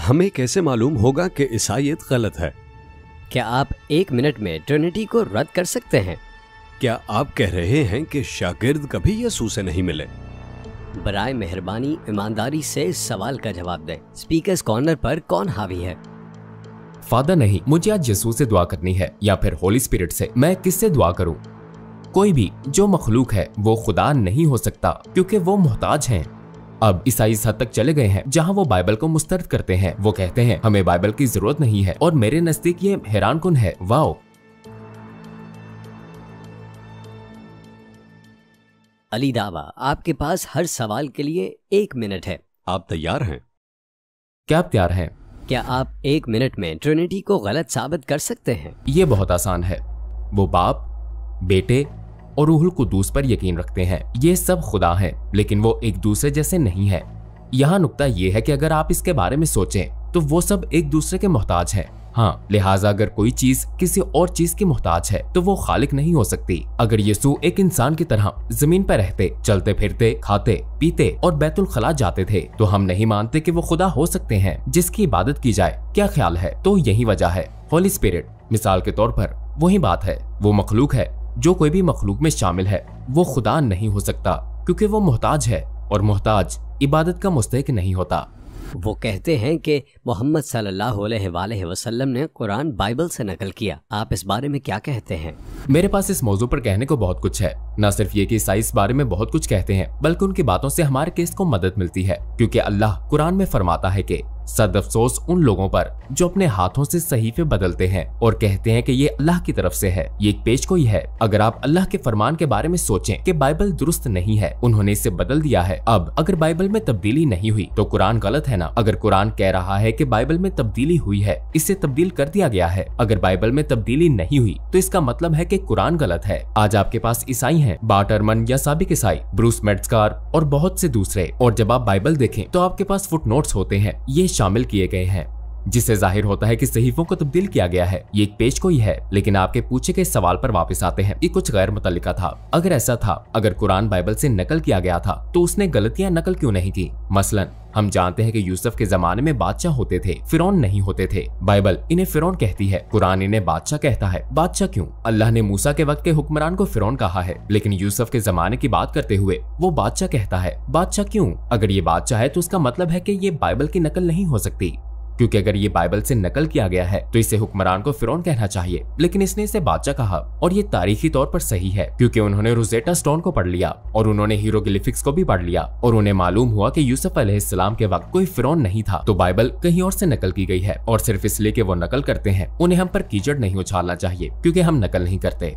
हमें कैसे मालूम होगा कि ईसाईयत गलत है? क्या आप 1 मिनट में ट्रिनिटी को रद्द कर सकते हैं? क्या आप कह रहे हैं कि शागिर्द कभी यीशु से नहीं मिले? बराए मेहरबानी ईमानदारी से इस सवाल का जवाब दें। स्पीकर्स कॉर्नर पर कौन हावी है? फादर नहीं, मुझे आज यीशु से दुआ करनी है या फिर होली स्पिरिट से। मैं किससे दुआ करूं? कोई भी जो मखलूक है वो खुदा नहीं हो सकता क्योंकि वो मोहताज हैं। अब ईसाई इस हद तक चले गए हैं जहां वो बाइबल को मुस्तरद करते हैं। वो कहते हैं हमें बाइबल की जरूरत नहीं है और मेरे नजदीक ये हैरान कुन है। वाओ। अली दावा, आपके पास हर सवाल के लिए 1 मिनट है। आप तैयार हैं? क्या आप तैयार हैं? क्या आप 1 मिनट में ट्रिनिटी को गलत साबित कर सकते हैं? ये बहुत आसान है। वो बाप, बेटे और रूहुल कुद्दूस पर यकीन रखते हैं। ये सब खुदा हैं, लेकिन वो एक दूसरे जैसे नहीं है। यहाँ नुक्ता ये है कि अगर आप इसके बारे में सोचें तो वो सब एक दूसरे के मोहताज हैं। हाँ, लिहाजा अगर कोई चीज किसी और चीज की मोहताज है तो वो खालिक नहीं हो सकती। अगर यीशु एक इंसान की तरह जमीन पर रहते, चलते फिरते, खाते पीते और बैतुल खला जाते थे तो हम नहीं मानते कि वो खुदा हो सकते हैं जिसकी इबादत की जाए। क्या ख्याल है? तो यही वजह है। होली स्पिरिट मिसाल के तौर पर वही बात है। वो मखलूक है। जो कोई भी मखलूक में शामिल है वो खुदा नहीं हो सकता क्योंकि वो मोहताज है और मोहताज इबादत का मुस्तहिक नहीं होता। वो कहते हैं कि मोहम्मद सल्लल्लाहु अलैहि वसल्लम ने कुरान बाइबल से नकल किया। आप इस बारे में क्या कहते हैं? मेरे पास इस मौजू पर कहने को बहुत कुछ है। न सिर्फ ये कि ईसाई इस बारे में बहुत कुछ कहते हैं बल्कि उनकी बातों से हमारे केस को मदद मिलती है क्योंकि अल्लाह कुरान में फरमाता है कि सद अफसोस उन लोगों पर जो अपने हाथों से सहीफे बदलते हैं और कहते हैं कि ये अल्लाह की तरफ से है। ये एक पेशगोई है। अगर आप अल्लाह के फरमान के बारे में सोचें कि बाइबल दुरुस्त नहीं है, उन्होंने इसे बदल दिया है। अब अगर बाइबल में तब्दीली नहीं हुई तो कुरान गलत है ना? अगर कुरान कह रहा है कि बाइबल में तब्दीली हुई है, इसे तब्दील कर दिया गया है। अगर बाइबल में तब्दीली नहीं हुई तो इसका मतलब है कि कुरान गलत है। आज आपके पास ईसाई हैं, बार्ट अरमन या साबिक ईसाई, ब्रूस मेट्जकार और बहुत से दूसरे। और जब आप बाइबल देखें तो आपके पास फुटनोट्स होते हैं, ये शामिल किए गए हैं जिससे जाहिर होता है कि सहीफों को तब्दील किया गया है। ये एक पेशगोई है। लेकिन आपके पूछे गए सवाल पर वापस आते हैं। ये कुछ गैर मुतल्लिका था। अगर ऐसा था, अगर कुरान बाइबल से नकल किया गया था तो उसने गलतियां नकल क्यों नहीं की? मसलन हम जानते हैं कि यूसुफ के जमाने में बादशाह होते थे, फिरौन नहीं होते थे। बाइबल इन्हें फिरौन कहती है, कुरान इन्हें बादशाह कहता है। बादशाह क्यों? अल्लाह ने मूसा के वक्त के हुक्मरान को फिरौन कहा है, लेकिन यूसुफ के जमाने की बात करते हुए वो बादशाह कहता है। बादशाह क्यों? अगर ये बादशाह है तो उसका मतलब है कि ये बाइबल की नकल नहीं हो सकती, क्योंकि अगर ये बाइबल से नकल किया गया है तो इसे हुक्मरान को फिरौन कहना चाहिए, लेकिन इसने इसे बादशाह कहा। और ये तारीखी तौर पर सही है क्योंकि उन्होंने रोजेटा स्टोन को पढ़ लिया और उन्होंने हीरोग्लिफिक्स को भी पढ़ लिया और उन्हें मालूम हुआ कि यूसुफ अलैहिस्सलाम के वक्त कोई फिरौन नहीं था। तो बाइबल कहीं और से नकल की गई है और सिर्फ इसलिए कि वो नकल करते हैं उन्हें हम पर कीचड़ नहीं उछालना चाहिए क्योंकि हम नकल नहीं करते।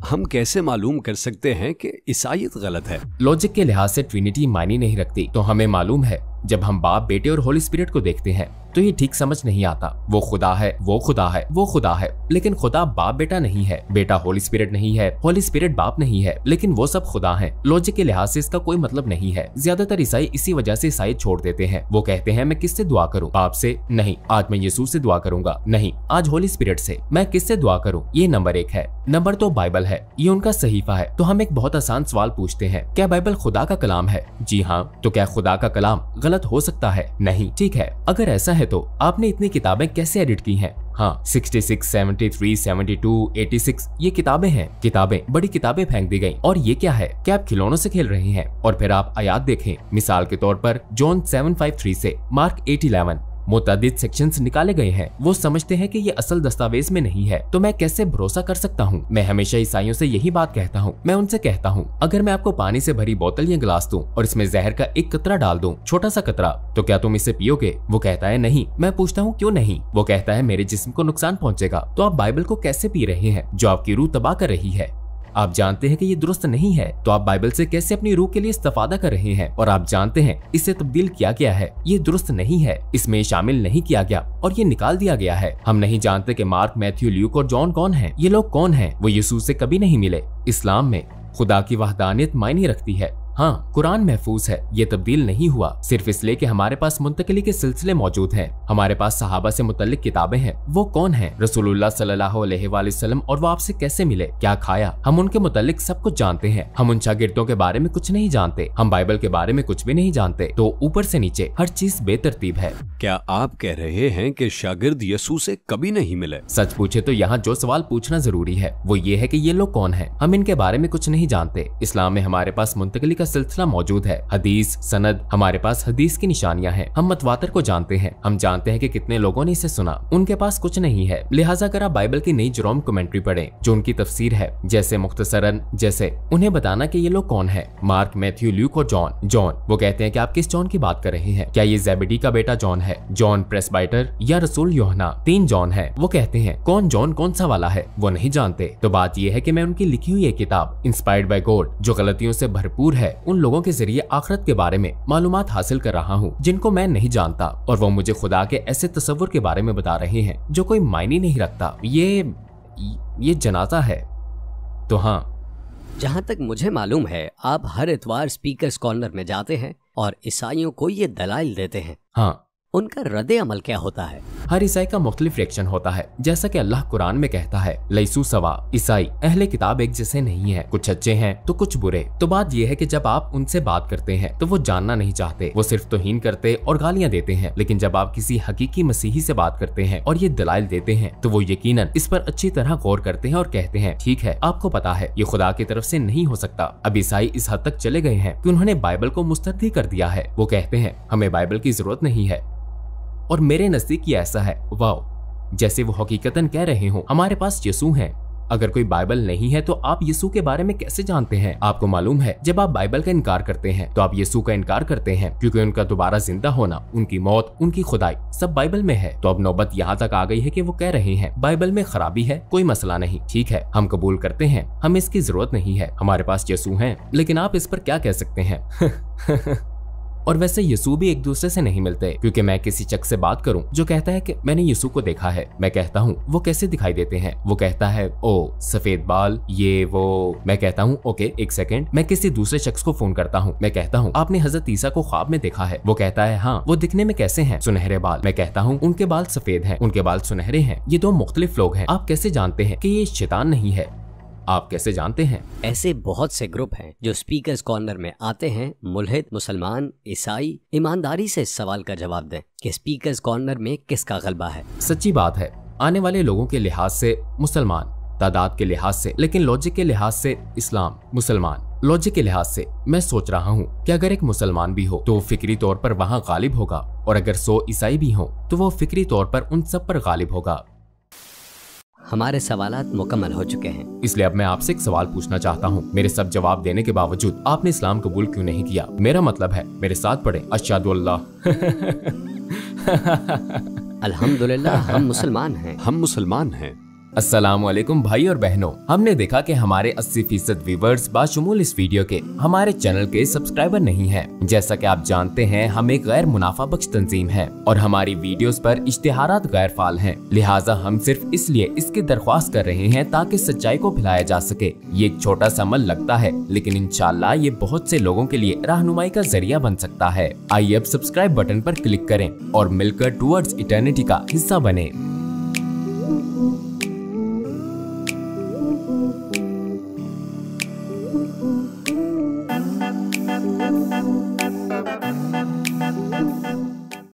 हम कैसे मालूम कर सकते हैं कि ईसाईयत गलत है? लॉजिक के लिहाज से ट्रिनिटी मायने नहीं रखती। तो हमें मालूम है जब हम बाप, बेटे और होली स्पिरिट को देखते हैं तो ये ठीक समझ नहीं आता। वो खुदा है, वो खुदा है, वो खुदा है, लेकिन खुदा बाप बेटा नहीं है, बेटा होली स्पिरिट नहीं है, होली स्पिरिट बाप नहीं है, लेकिन वो सब खुदा हैं। लॉजिक के लिहाज से इसका कोई मतलब नहीं है। ज्यादातर ईसाई इसी वजह से ईसाई छोड़ देते हैं। वो कहते हैं मैं किससे दुआ करूं? बाप से? नहीं, आज मैं यीशु से दुआ करूंगा। नहीं, आज होली स्पिरिट से। मैं किससे दुआ करूं? ये नंबर 1 है। नंबर 2 बाइबल है, ये उनका सहीफा है। तो हम एक बहुत आसान सवाल पूछते हैं, क्या बाइबल खुदा का कलाम है? जी हाँ। तो क्या खुदा का कलाम गलत हो सकता है? नहीं। ठीक है, अगर ऐसा है तो आपने इतनी किताबें कैसे एडिट की हैं? हाँ, 66, 73, 72, 86 ये किताबें हैं। किताबें, बड़ी किताबें फेंक दी गई। और ये क्या है? क्या आप खिलौनों से खेल रहे हैं? और फिर आप आयात देखें, मिसाल के तौर पर जॉन 7:5-3 से मार्क 8:11 मुतअद्दिद सेक्शंस निकाले गए हैं। वो समझते हैं कि ये असल दस्तावेज में नहीं है, तो मैं कैसे भरोसा कर सकता हूँ? मैं हमेशा ईसाइयों से यही बात कहता हूँ। मैं उनसे कहता हूँ, अगर मैं आपको पानी से भरी बोतल या गिलास दूं और इसमें जहर का एक कतरा डाल दूं, छोटा सा कतरा, तो क्या तुम इसे पियोगे? वो कहता है नहीं। मैं पूछता हूँ क्यों नहीं? वो कहता है मेरे जिस्म को नुकसान पहुँचेगा। तो आप बाइबल को कैसे पी रहे हैं जो आपकी रूह तबाह कर रही है? आप जानते हैं कि ये दुरुस्त नहीं है, तो आप बाइबल से कैसे अपनी रूह के लिए इस्तेफादा कर रहे हैं? और आप जानते हैं इसे तब्दील किया गया है, ये दुरुस्त नहीं है, इसमें शामिल नहीं किया गया और ये निकाल दिया गया है। हम नहीं जानते कि मार्क, मैथ्यू, ल्यूक और जॉन कौन हैं। ये लोग कौन हैं? वो यीशु से कभी नहीं मिले। इस्लाम में खुदा की वहदानियत मायने रखती है हाँ, कुरान महफूज है, ये तब्दील नहीं हुआ सिर्फ इसलिए कि हमारे पास मुंतकिली के सिलसिले मौजूद हैं। हमारे पास सहाबा से मुतल्लिक किताबें हैं। वो कौन है? रसूलुल्लाह सल्लल्लाहु अलैहि वसल्लम, और वो आपसे कैसे मिले, क्या खाया, हम उनके मुतल्लिक सब कुछ जानते हैं। हम उन शागिर्दों के बारे में कुछ नहीं जानते, हम बाइबल के बारे में कुछ भी नहीं जानते। तो ऊपर से नीचे हर चीज बेतरतीब है। क्या आप कह रहे हैं कि शागिर्द यसू से कभी नहीं मिले? सच पूछे तो यहाँ जो सवाल पूछना जरूरी है वो ये है कि ये लोग कौन हैं? हम इनके बारे में कुछ नहीं जानते। इस्लाम में हमारे पास मुंतकिली का सिलसिला मौजूद है, हदीस, सनद, हमारे पास हदीस की निशानियां हैं। हम मतवातर को जानते हैं, हम जानते हैं कि कितने लोगों ने इसे सुना। उनके पास कुछ नहीं है। लिहाजा अगर आप बाइबल की नई जेरोम कमेंट्री पढ़ें जो उनकी तफसीर है, जैसे मुख्तसरन, जैसे उन्हें बताना कि ये लोग कौन है, मार्क, मैथ्यू, ल्यूक और जॉन, वो कहते हैं कि आप किस जॉन की बात कर रहे हैं? क्या ये ज़ेबेडी का बेटा जॉन है, जॉन प्रेस्बाइटर, या रसूल यूहन्ना? 3 जॉन है। वो कहते हैं कौन जॉन कौन सा वाला है वो नहीं जानते। तो बात यह है कि मैं उनकी लिखी हुई एक किताब इंस्पायर्ड बाय गॉड जो गलतियों से भरपूर है, उन लोगों के जरिए आखिरत के बारे में मालूमात हासिल कर रहा हूँ जिनको मैं नहीं जानता, और वो मुझे खुदा के ऐसे तस्वुर के बारे में बता रहे हैं जो कोई मायने नहीं रखता। ये जनाजा है। तो हाँ, जहाँ तक मुझे मालूम है आप हर इतवार स्पीकर्स कॉर्नर में जाते हैं और ईसाइयों को ये दलाइल देते हैं। हाँ, उनका रद्द अमल क्या होता है? हर ईसाई का मुख्तलिफ रिएक्शन होता है। जैसा कि अल्लाह कुरान में कहता है, लैसू सवा, ईसाई अहले किताब एक जैसे नहीं है, कुछ अच्छे हैं तो कुछ बुरे। तो बात यह है कि जब आप उनसे बात करते हैं तो वो जानना नहीं चाहते, वो सिर्फ तौहीन करते और गालियां देते हैं। लेकिन जब आप किसी हकीकी मसीही से बात करते हैं और ये दलाइल देते हैं तो वो यकीनन इस पर अच्छी तरह गौर करते हैं और कहते हैं, ठीक है, आपको पता है ये खुदा की तरफ से नहीं हो सकता। अब ईसाई इस हद तक चले गए हैं कि उन्होंने बाइबल को मुस्तरदी कर दिया है। वो कहते हैं हमें बाइबल की जरूरत नहीं है, और मेरे नजदीक ये ऐसा है, वाओ, जैसे वो हकीकतन कह रहे हो हमारे पास यसू है। अगर कोई बाइबल नहीं है तो आप यसू के बारे में कैसे जानते हैं? आपको मालूम है जब आप बाइबल का इनकार करते हैं तो आप यसू का इनकार करते हैं, क्योंकि उनका दोबारा जिंदा होना, उनकी मौत, उनकी खुदाई सब बाइबल में है। तो अब नौबत यहाँ तक आ गई है कि वो कह रहे हैं बाइबल में खराबी है, कोई मसला नहीं, ठीक है, हम कबूल करते हैं, हमें इसकी जरूरत नहीं है, हमारे पास यसू है। लेकिन आप इस पर क्या कह सकते हैं? और वैसे यसू भी एक दूसरे से नहीं मिलते, क्योंकि मैं किसी शख्स से बात करूं जो कहता है कि मैंने यसू को देखा है, मैं कहता हूं वो कैसे दिखाई देते हैं? वो कहता है ओ सफेद बाल, ये वो। मैं कहता हूं ओके एक सेकंड। मैं किसी दूसरे शख्स को फोन करता हूं, मैं कहता हूं आपने हजरत ईसा को ख्वाब में देखा है? वो कहता है हाँ। वो दिखने में कैसे हैं? सुनहरे बाल। मैं कहता हूं उनके बाल सफेद हैं, उनके बाल सुनहरे हैं। ये 2 मुख्तलिफ लोग हैं। आप कैसे जानते हैं कि ये शैतान नहीं है? आप कैसे जानते हैं? ऐसे बहुत से ग्रुप हैं जो स्पीकर्स कॉर्नर में आते हैं। मुल्हिद, मुसलमान, ईसाई ईमानदारी से इस सवाल का जवाब दें कि स्पीकर्स कॉर्नर में किसका गलबा है। सच्ची बात है, आने वाले लोगों के लिहाज से मुसलमान, तादाद के लिहाज से, लेकिन लॉजिक के लिहाज से इस्लाम मुसलमान। लॉजिक के लिहाज से मैं सोच रहा हूँ कि अगर एक मुसलमान भी हो तो वो फिक्री तौर पर वहाँ गालिब होगा, और अगर 100 ईसाई भी हो तो वो फिक्री तौर पर उन सब पर गालिब होगा। हमारे सवालात मुकम्मल हो चुके हैं, इसलिए अब मैं आपसे एक सवाल पूछना चाहता हूँ। मेरे सब जवाब देने के बावजूद आपने इस्लाम कबूल क्यों नहीं किया? मेरा मतलब है, मेरे साथ पढ़े, अशहदु अल्लाह। अल्हम्दुलिल्लाह हम मुसलमान हैं। हम मुसलमान हैं। अस्सलामुअलैकुम भाई और बहनों, हमने देखा कि हमारे 80% व्यूवर्स बाशमूल इस वीडियो के हमारे चैनल के सब्सक्राइबर नहीं हैं। जैसा कि आप जानते हैं हम एक गैर मुनाफा बख्श तंजीम है और हमारी वीडियोस पर इश्तिहारात गैर फाल हैं। लिहाजा हम सिर्फ इसलिए इसकी दरख्वास्त कर रहे हैं ताकि सच्चाई को फैलाया जा सके। ये एक छोटा सा अमल लगता है, लेकिन इंशाल्लाह ये बहुत से लोगों के लिए रहनुमाई का जरिया बन सकता है। आइए अब सब्सक्राइब बटन पर क्लिक करें और मिलकर टुवर्ड्स इटर्निटी का हिस्सा बने।